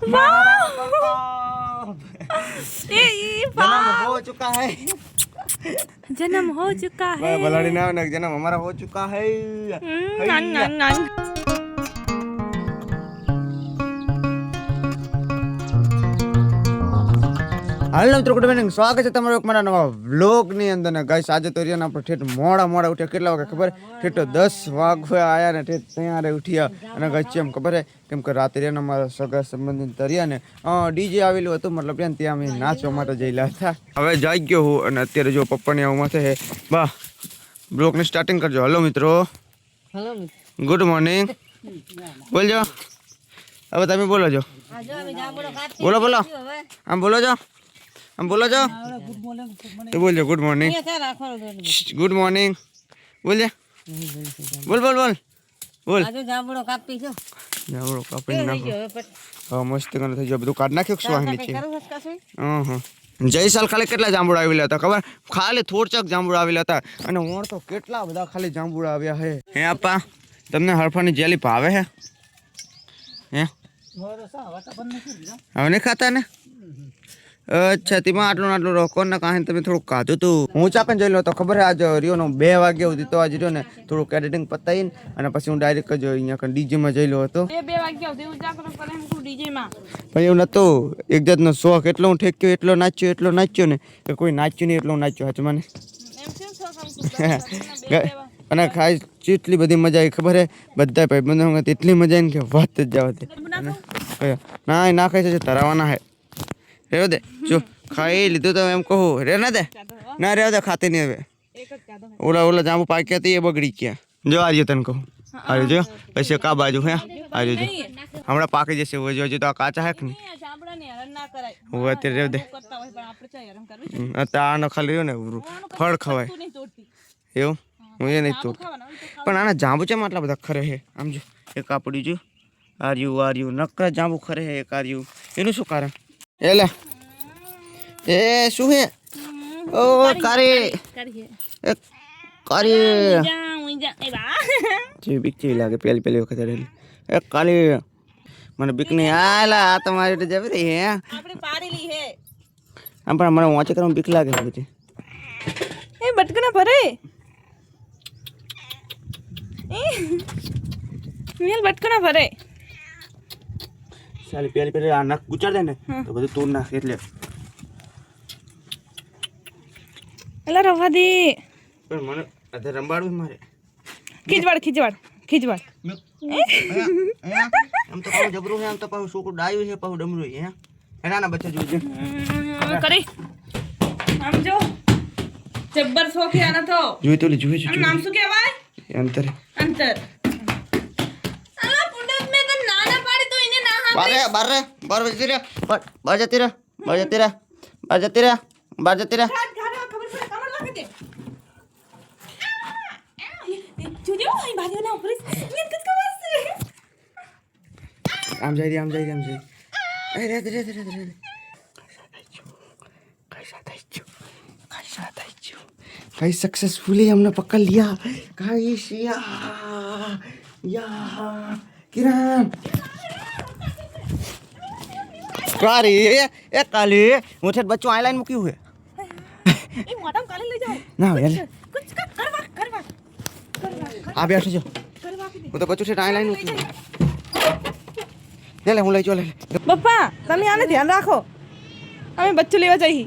जन्म हो चुका है जन्म हो चुका है बलाड़ी ना जन्म हमारा हो चुका है હાલો મિત્રો ગુડ મોર્નિંગ સ્વાગત છે તમારું એક મારા નવા વ્લોગની અંદર ને ગાઈસ આજે તો રિયાના આપણે ઠેઠ મોડા ઉઠ્યા કેટલા વાગે ખબર ઠેઠ 10 વાગે આયા ને ઠેઠ તૈયાર ઉઠ્યા અને ગાઈસ એમ ખબર હે કેમ કે રાતે રિયાના મારા સગા સંબંધી તરિયા ને ડીજે આવેલું હતું મતલબ ત્યાં અમે નાચવા માટે જઈલા હતા હવે જાઈ ગયો હું અને અત્યારે જો પપ્પાની આવું માથે હે બા બ્લોગની સ્ટાર્ટિંગ કરજો હાલો મિત્રો हेलो ગુડ મોર્નિંગ બોલજો હવે તમે બોલો જો બોલો બોલો આમ બોલો જો हम बोलो जो तो बोल जो गुड मॉर्निंग गुड मॉर्निंग बोल जा बोल बोल बोल बोल जांबुड़ो कापी छो जांबुड़ो कापी ना हां मस्त कने થઈ જો બધું કાઢ નાખ્યો શું નીચે જય સાલ ખાલી કેટલા જાંબુડા આવેલા હતા ખબર ખાલી થોડચક જાંબુડા આવેલા હતા અને ઓણ તો કેટલા બધા ખાલી જાંબુડા આવ્યા હે હે આપા તમને હરફાની જેલી ભાવે હે હે હવે નહીં ખાતા ને अच्छा तेमा आटलो रोको ना कहां तमे थोड़ो कादो तो હું ચાકન જઈ લો તો ખબર હે આજ રિયો નો 2 વાગે સુધી તો આજ રિયો ને થોડું એડિટિંગ પતાઈને અને પછી હું ડાયરેક્ટ જ અહીંયા કન ડીજે માં જઈ લો હતો 2 વાગે સુધી હું ચાકન પર એમ કો ડીજે માં પણ એવું નતો એક જાતનો શોખ એટલો હું ઠેક્યો એટલો નાચ્યો ને કે કોઈ નાચ્યું નહીં એટલો નાચ્યો હાચ મને એમ કેમ શોખ અને ખાઈ કેટલી બધી મજા આવી ખબર હે બધા ભાઈબંધો સંગત એટલી મજા આવી કે વાત જ જાવ દે ના ના ખાઈ છે તરાવાના હે रेव दे जो खाई लीधो तो एम कहो रे ना दे ना रेव दे खाते नहीं હવે ઓલા ઓલા જાંબુ પાક્યા હતી એ બગડી ગયા જો આર્યો તને કહું આર્યો જો પછી કા બાજુ હે આર્યો જો હમણાં પાકી જશે वो जो તો આ કાચા હે કે નહીં જાંબુડા ને હરણ ના કરાય वो અત્યારે રેવ દે કરતા હોય પણ આપણે ચાય હરણ કરવી આ આનો ખાલી રહ્યો ને ફળ ખવાય એવું હું એ નહીં તોડ પણ આના જાંબુ છે આટલા બધા ખરે હે આમ જો એક આપડી જો આર્યું નકરા જાંબુ ખરે હે એક આર્યું એનું શું કારણ એલે એ શું હે ઓ કારી એ કારી એ બા જે બીક જેવી લાગે પેલી વખત રેલી એ કાલી મને બીક નહીં આલા આ તમારી તો જબરી હે આપણે પારેલી હે આમ પણ મને વાંચે કરવામાં બીક લાગે છે બધી એ બટકના ભરે મેલ બટકના ભરે સાલી પેલી આ નખ ગુચાડ દે ને તો બધું તોડ નાખે એટલે એલા રવા દે પણ મને અધે રંબાડવું મારે ખીજવાડ આમ તો પાછું જબરું છે આમ તો પાછું છોકરું ડાયું છે પાછું ડમરું છે એના ના બચ્ચા જોઈજે કરી આમ જો જબ્બર શોખ આના તો જોઈ તો જોઈ આનું નામ શું કહેવાય અંતર અલા પુંડત મે તો નાના પાડી તો એને ના હા બાર જતી રે બાર જતી રે જોજો અહીં ભાગ્યો ના ઉપર યે કસ કવાસ આમ જઈ એ રે कई सक्सेसफुली हमने पकड़ लिया गाइस या किरण काली ए काली मुझे बच्चों आईलाइन में क्यों है એ મોઢામાં કાલે લઈ જાઓ ના યાર કુછ કરવા आ बैठ जा वो तो बच्चों से आईलाइन में क्यों ले હું લઈ જો લે પપ્પા તમે આને ધ્યાન રાખો અમે બચ્ચું લેવા જઈએ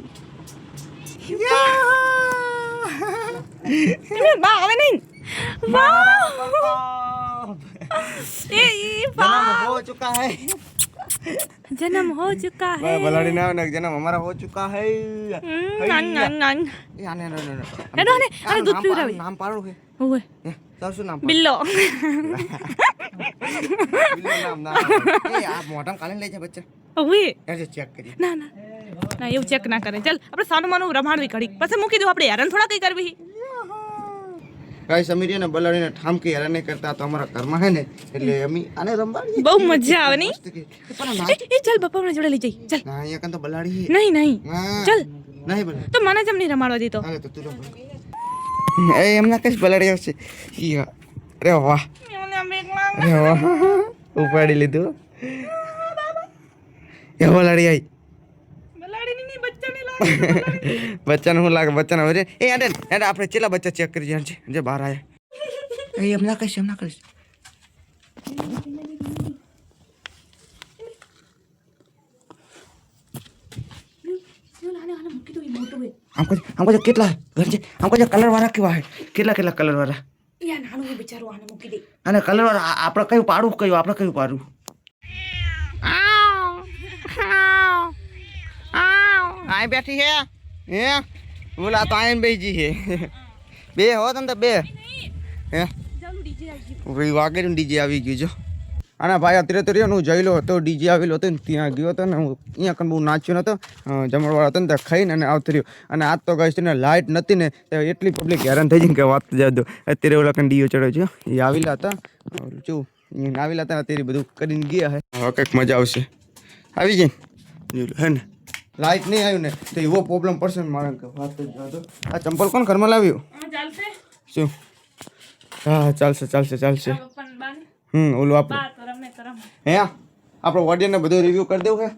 બા આવે નહીં जन्म हो चुका है जन्म हो चुका है बलाड़ी ना जन्म हमारा हो चुका है नान ये आने अरे दूध पी रहा है नाम पाड़ो है ओए तार શું નામ बिल्लो બિલ્લો નામ એ આ મોઢામાં કાલે લઈ જા બચ્ચા ઓએ એ ચેક કરી ના એવું ચેક ના કરે ચાલ આપણે સાનું માનું રમાડવી ઘડી પછી મૂકી દો આપણે હેરાન થોડા કઈ કરવી ગાઈસ અમીરિયા ને બલાડીને ઠામકી હેરાન નહીં કરતા તો અમારા ઘરમાં હે ને એટલે અમી આને રંબાડી બહુ મજા આવે ની એ ચાલ બપ્પા મને જોડે લઈ જઈ ચાલ ના અહીંયા કન તો બલાડી નહીં ચાલ નહીં બોલ તો મને જેમ નહીં રમાડવા દીધો હાલે તો તું રમ એ એમના કઈ બલાડી આવશે યા અરે વાહ ઉપાડી લીધું એવો લડી આવી બલાડીની નહીં બચ્ચાને લાગે બચ્ચાને શું લાગે બચ્ચાને હવે એ યાર આપણે કેટલા બચ્ચા ચેક કરી જાય જે બહાર આવ્યા એ એમ ના કરીશ આમ કહો કેટલા ઘર છે આમ કહો કલર વાળા કેવા હે કેટલા કલર વાળા યા નાનું એ બિચારું આને મૂકી દે અને કલર વાળા આપણે કયું પાડું આય બેઠી હે બોલા તો આયન બેજી હે બે હો તને તો બે હે ચાલુ ડીજે આવી ભાઈ વાગેરું ડીજે આવી ગયું જો અને ભાઈ અત્યારે તો રહ્યો હું જઈલો હતો ડીજે આવેલો હતો ને ત્યાં ગયો હતો ને હું અહીંયા કણ બહુ નાચ્યો નતો જમણવાળો હતો ને ત્યાં ખાઈને અને આવતો રહ્યો અને આજ તો ગઈ ને લાઇટ નથી ને એટલી પબ્લિક હેરાન થઈ જાય કે વાત જ દો અત્યારે ઓલા કણ ડીઓ ચડ્યો છે એ આવેલા હતા જો અહીંયા આવેલા હતા અત્યારે બધું કરીને ગયા હે હવે કંઈક મજા આવશે આવી જાય હે ને લાઇટ નહીં આવ્યું ને તો એવો પ્રોબ્લેમ પડશે ને મારે કે વાત જ જાતો આ ચંપલ કોણ ઘરમાં લાવ્યું ચાલશે શું હા ચાલશે પપ્પાને બાને ઓલું આપણે બા કરમ હે આપણે ઓડિયનને બધું રિવ્યુ કરી દેવું છે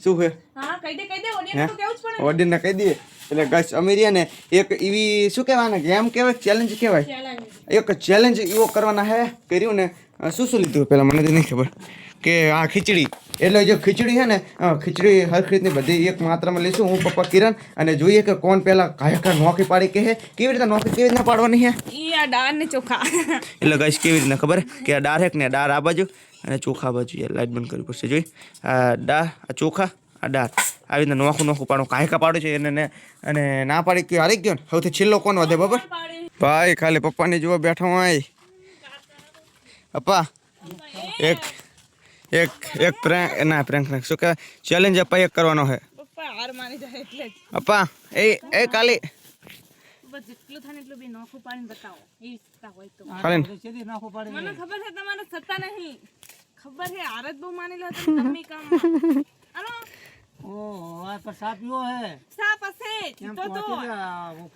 શું છે હા કહી દે ઓડિયન્સ તો કેવું જ પડે ઓડિયનને કહી દઈએ એટલે ગસ અમીરિયા ને એક એવી શું કહેવાય ને ગેમ કહેવાય ચેલેન્જ કહેવાય એક ચેલેન્જ એવો કરવાના હે કર્યું ને શું લીધું પહેલાં મને તો નહીં ખબર કે આ ખીચડી એટલે જે ખીચડી છે ને ખીચડી હરખી રીતની બધી એક માત્રામાં લઈશું હું પપ્પા કિરણ અને જોઈએ કે કોણ પહેલાં કાયકા નોખી પાડી કે હે કેવી રીતના પાડવાની છે ઈ આ દાળ ને ચોખા એટલે ગઈશ કેવી રીતના ખબર કે આ દાળ હે ને દાળ આ બાજુ અને ચોખા બાજુ યાર લાઈટ બંધ કરવી પડશે જોઈ આ દાળ આ ચોખા આ દાળ આવી રીતના નોખું પાડો કાયકા પાડો છે એને અને ના પાડી કે હારી ગયો ને સૌથી છેલ્લો કોણ વધે બરાબર ભાઈ ખાલી પપ્પાની જુઓ બેઠો હોય પપ્પા એક પ્રેન્ક શું કે ચેલેન્જ અપ્પા એક કરવાનો છે પપ્પા હાર માની જાય એટલે જ અપ્પા એ કાલી બસ જેટલું થાય એટલું બી નોખું પાણી બતાવો એ ઈચ્છતા હોય તો ખાલી મને ખબર છે તમારે થતા નહીં ખબર છે હાર જ બહુ માની લો તમે કામ આનો સાપ હશે તો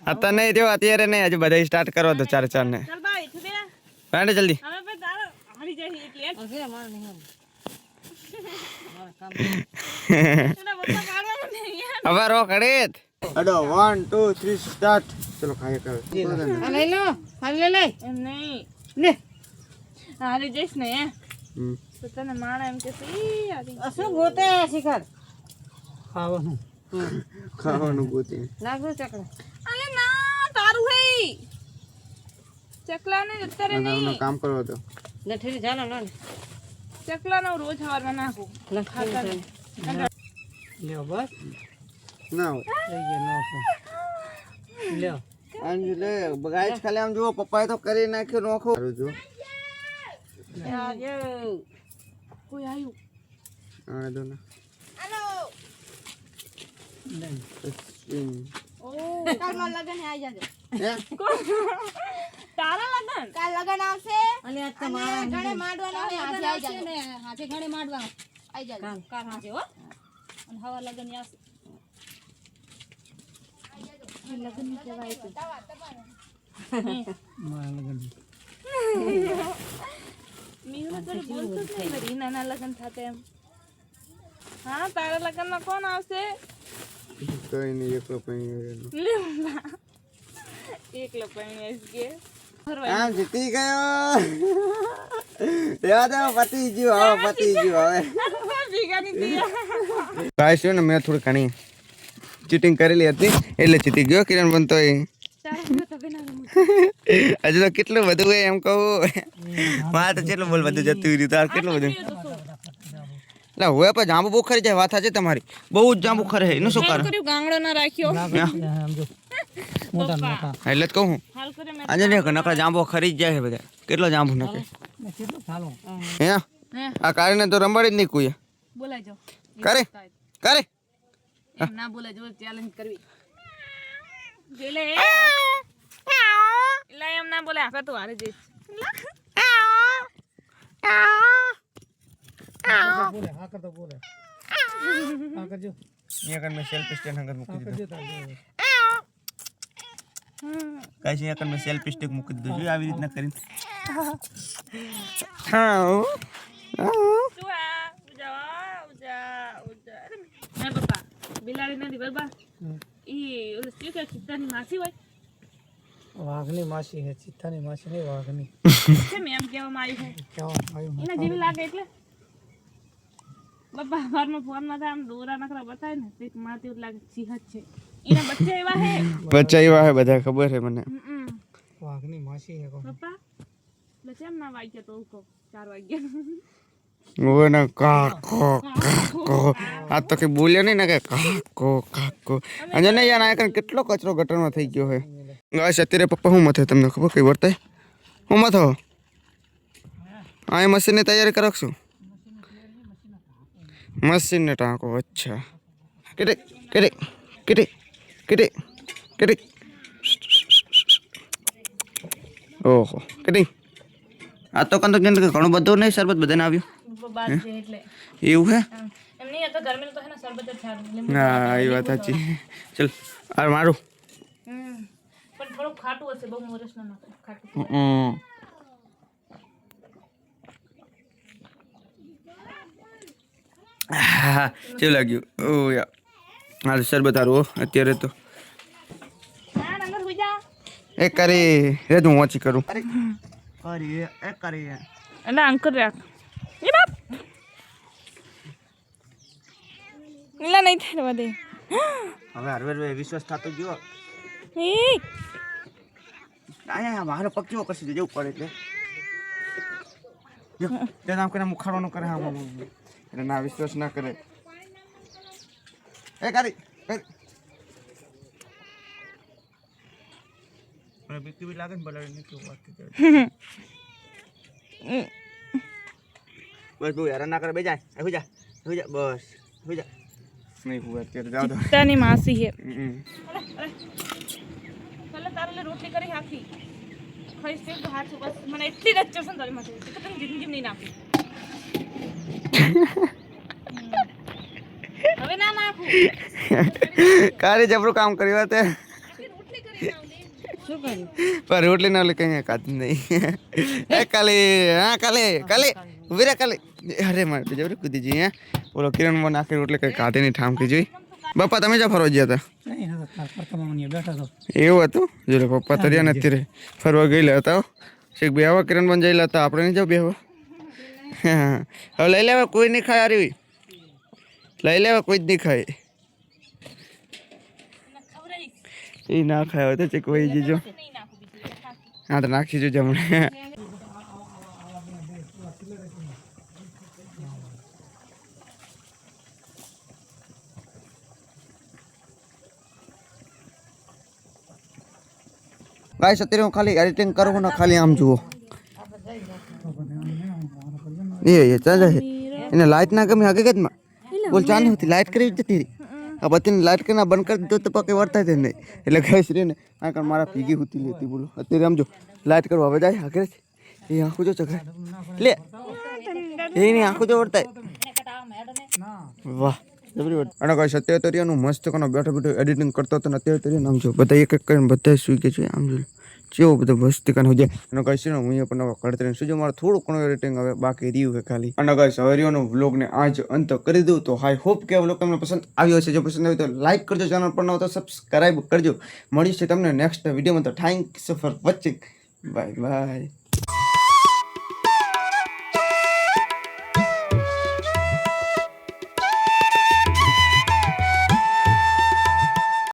અત્યારે નહીં થયો અત્યારે નહીં હજુ બધા સ્ટાર્ટ કરો તો ચાર ને ચાલ ભાઈ છુબેરા કાંડે જલ્દી હવે ભાઈ તારો હારી જાય એટલે અગે માર નહીં હવે રો કડેત અડો 1 2 3 સ્ટાર્ટ ચલો ખાય કરે લઈ લો ખાલી લે એમ નહીં લે હારી જઈશ ને તો તને માણા એમ કે ઈ હારી શું ગોતે શિખર ખાવાનું ગોતે લાગુ ચકલા અલે ના તારું હે ચકલા ને અત્યારે નહીં કામ કરો તો લઠેરી ચાલો લો ચકલા નો રોજ હવારમાં નાખું ખાતા લ્યો બસ ના હોય લ્યો આંજુ લે બગાઈસ ખાલી આમ જુઓ પપ્પાએ તો કરી નાખ્યો નોખો જો કોઈ આવ્યું આ દો ના હેલો ઓ કાલમાં લગન આવી જાજે તારા લગન કાલ લગન આવશે અને આજ તમારા ઘણે માંડવાનો ને આજે આવી જાજે ને આજે ઘણે માંડવાનો આવી જાજે કાલ આજે હો અને હવા લગન આવશે લગન ની કહેવાય તો મારા લગન મીરા તો બોલતો જ નહીં રીના ના લગન થાતે એમ હા તારા લગન માં કોણ આવશે કઈ નહીં એકલો પૈણી લે એકલો પૈણી કે આમ જીતી ગયો રેવા દો પતી ગયું હવે ભીગા ની દિયા ગાઈસ ને મેં થોડી ઘણી ચીટિંગ કરેલી હતી એટલે જીતી ગયો કિરણ બનતો હજુ તો કેટલું બધું હોય એમ કહું મારે તો કેટલું બોલ બધું જતું રહ્યું તાર કેટલું બધું એટલે હવે પણ જાંબુ બહુ ખરી જાય વાત છે તમારી બહુ જ જાંબુ ખરે એનું શું કારણ ગાંગડો ના રાખ્યો એટલે જ કહું આજે ને નકરા જાંબુ ખરી જ જાય છે બધા કેટલો જાંબુ નાખે હે આ કારીને તો રંબાડી જ નહીં કોઈ બોલાજો કરે ના બોલાજો ચેલેન્જ કરવી જેલે લા એમ ના બોલે આખા તો હારે જઈશ મેં સેલ્ફી સ્ટેન્ડ હંગર મૂકી દીધું કાઈ છે મેં સેલ્ફી સ્ટિક મૂકી દીધું જો આવી રીતના કરીને હા ઉજા ઉજા ઉજા ઉજા બિલાડી નથી બરબા ઈ ઓલે શું કે ચિત્તાની માસી હોય વાઘની માસી હે, ચિત્તાની માસી નહીં, વાઘની છે મેં એમ કહેવામાં આવ્યું છે કહેવામાં આવ્યું. એના જેવી લાગે એટલે બાપા વારમાં ફોનમાં આમ દોરા નકરા બતાવે ને તે મારતી એવું લાગે સિંહજ છે એના બચ્ચા એવા હે બચ્ચા એવા હે બધા ખબર છે મને. વાઘની માસી હે કોણ? પપ્પા એટલે કેમ ના વાગ્યા તો કહો 4 વાગ્યા ઓય ના કાકો કાકો આ તો કે બોલ્યો નહીં ને કે કાકો કાકો અને ને યાર આ કેટલો કચરો ગટરમાં થઈ ગયો હે ગાઈસ. અત્યારે પપ્પા હું મથે તમને ખબર કઈ વર્તાય હું મથો આ મશીનની તૈયારી કરકશું મશીનને ટાંકો. અચ્છા કેટે કેટે કેટે કેટે કેટે ઓહો કેટે આ તો કંતો ઘણું બધું નહીં શરબત બધાને આવ્યું બાદ છે એટલે એવું હે એમ નહીં તો ગરમી તો હે ને શરબત જ છાડ હા એ વાત સાચી. ચલ આ મારું પણ થોડું ખાટું હશે બહુ વર્ષ ના ખાટું હા કેવું લાગ્યું? ઓ યાર મારું શરબત હારું હો અત્યારે તો ના નંબર હોઈ જા એ કરી રે હું ઓછી કરું કરી એ કરી એટલે અંકર રાખ એ બાપ એટલે નહીં થાય વધે હવે હરવેર વિશ્વાસ થતો ગયો એ આયા મારો પગ કેવો કરશે જવું પડે એટલે જો તે નામ કરીને મુખાડવાનું કરે હા એટલે ના વિશ્વાસ ના કરે એ કરી મને બીક બી લાગે ને બલાડી ને કેવું વાત બસ બહુ હેરાન ના કરે બે જાય આવી જા બસ આવી જા નહીં હું અત્યારે જાવ તો તાની માસી હે પેલા તારે રોટલી કરી હાખી ખાઈ છે તો હાથ બસ મને એટલી જ ચસન તારી માથે તો તને જિંદગી નહીં નાખી હવે ના નાખું કારે જબરું કામ કર્યું તે રોટલી કરી નાવ દે શું કર્યું પર રોટલી ના લે કઈ કાઢી નહીં એ કાલે હા કાલે ઉભી રે કાલે અરે મારે જબરું કૂદી જઈ હે બોલો કિરણ માં નાખી રોટલી કઈ કાઢી નહીં ઠામકી જોઈ. બાપા તમે જા ફરવા ગયા હતા? નહીં બેઠા તો એવું હતું જો પપ્પા તર્યા નથી રે ફરવા ગયેલા હતા શેખ બે આવા કિરણ બન જયેલા હતા આપણે નહીં જાવ બે હવે લઈ લેવા કોઈ નહીં ખાય આરી લઈ લેવા કોઈ જ નહીં ખાય એ ના ખાય હોય તો ચેક વહી જજો હા તો નાખી જજો હમણાં ગાઈસ અત્યારે હું ખાલી એડિટિંગ કરું ને ખાલી આમ જુઓ એ ચાલે એને લાઈટ ના ગમી હકીકતમાં બોલ ચાલુ હતી લાઈટ કરી જતી રહી આ બત્તીને લાઈટ કરીને બંધ કરી દીધો તો પકે વર્તાય જ નહીં એટલે ગાઈસ રે ને આ કારણ મારા ભીગી હોતી લેતી બોલો અત્યારે આમ જો લાઈટ કરવા હવે જાય હાકરે એ આંખું જો ચકરે લે એની આંખું જો વર્તાય વાહ અને કઈ અત્યારે તરિયાનું મસ્ત કોનો બેઠો બેઠો એડિટિંગ કરતો હતો ને અત્યારે તરિયા આમ જો બધા એક એક કરીને બધા સુઈ ગયા છે આમ જો કેવો બધો મસ્તી કાન હોય અને કઈ છે ને હું પણ કરતી શું જો મારે થોડું ઘણું એડિટિંગ હવે બાકી રહ્યું છે ખાલી. અને કઈ સવારીઓનો વ્લોગને આજ અંત કરી દઉં તો હાઈ હોપ કે વ્લોગ તમને પસંદ આવ્યો છે. જો પસંદ આવ્યો તો લાઈક કરજો, ચેનલ પર ન હોય તો સબસ્ક્રાઈબ કરજો. મળીશું તમને નેક્સ્ટ વિડીયોમાં. તો thanks for watching. Bye bye.